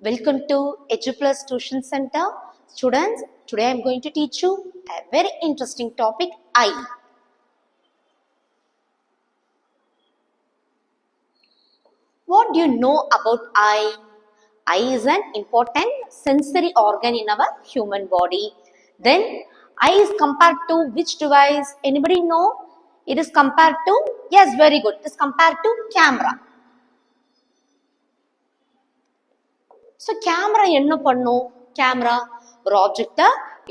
Welcome to EduPlus Tuition Center. Students, today I am going to teach you a very interesting topic, eye. What do you know about eye? Eye is an important sensory organ in our human body. Then, eye is compared to which device? Anybody know? It is compared to, yes, very good. It is compared to camera. So, camera என்ன பண்ணும்? Camera ஒரு object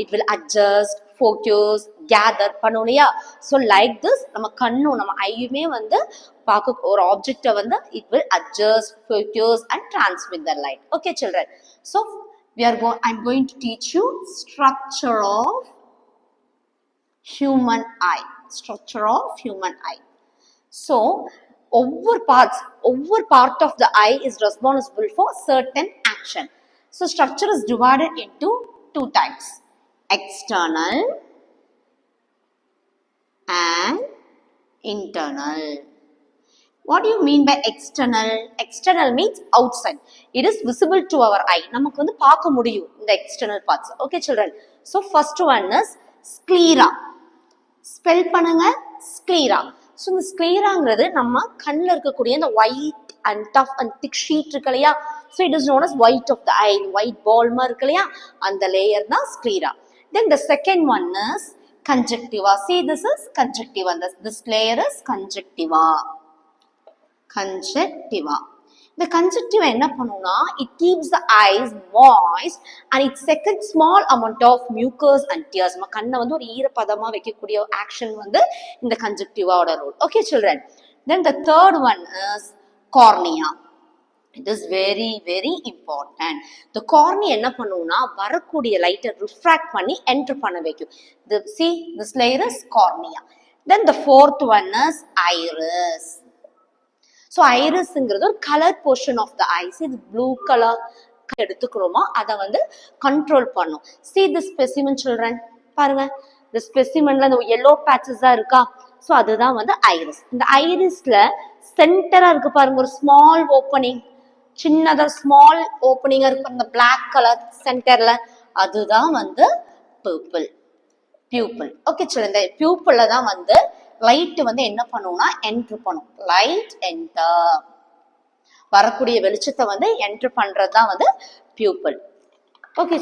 it will adjust, focus, gather பண்ணும் இல்லையா? So, like this நம்ம கண்ணும் நம்ம ஐயுமே வந்து பார்க்க ஒரு object வந்து it will adjust, focus and transmit the light. Okay children. So, I'm going to teach you structure of human eye. Structure of human eye. So, over part of the eye is responsible for certain action. So, structure is divided into two types, external and internal. What do you mean by external? External means outside. It is visible to our eye. நமக்கு வந்து பார்க்க முடியும் இந்த external parts. Okay children. So, first one is sclera. Spell பண்ணுங்க sclera. So, இந்த ஸ்க்ளீராங்கிறது நம்ம கண்ணில் இருக்கக்கூடிய இந்த white and tough and thick sheet இருக்கு இல்லையா? So it is known as white of the eye, white பால்மா இருக்கு இல்லையா? அந்த லேயர் தான் sclera. Then the second one is conjunctiva. See, this is conjunctiva. This layer is conjunctiva. Conjunctiva. The conjunctiva என்ன பண்ணும்னா it keeps the eyes moist and it secretes small amount of mucus and tears. நம்ம கண்ணை வந்து ஒரு ஈரப்பதமா வைக்கக்கூடிய action வந்து இந்த conjunctivaவோட role. Okay children. Then the third one is cornea. It is very very important. The cornea என்ன பண்ணும்னா வரக்கூடிய லைட்டை ரிஃப்ராக்ட் பண்ணி என்டர் பண்ண வைக்கும். See, this layer is cornea. Then the fourth one is iris. So, irisங்கிறது ஒரு colour portion of the eyes. இது ப்ளூ கலர் எடுத்துக்கிறோமோ அதை வந்து கண்ட்ரோல் பண்ணும். See this specimen children. பாருங்க, இந்த ஸ்பெசிமென்ல இந்த எல்லோ பேச்சஸா இருக்கா? ஸோ அதுதான் வந்து ஐரிஸ். இந்த ஐரிஸ்ல சென்டரா இருக்கு பாருங்க ஒரு ஸ்மால் ஓப்பனிங், சின்னதா ஸ்மால் ஓப்பனிங்கா இருக்கு இந்த பிளாக் கலர் சென்டர்ல, அதுதான் வந்து பியூப்பிள். பியூப்பிள். ஓகே சில்ட்ரன், இந்த பியூப்பிள்ல தான் வந்து லைட் வந்து என்ன பண்ணும்னா என்டர் பண்ணும். லைட் என்டர், வரக்கூடிய வெளிச்சத்தை வந்து என்டர் பண்றது தான் வந்து பியூப்பிள். ஓகே.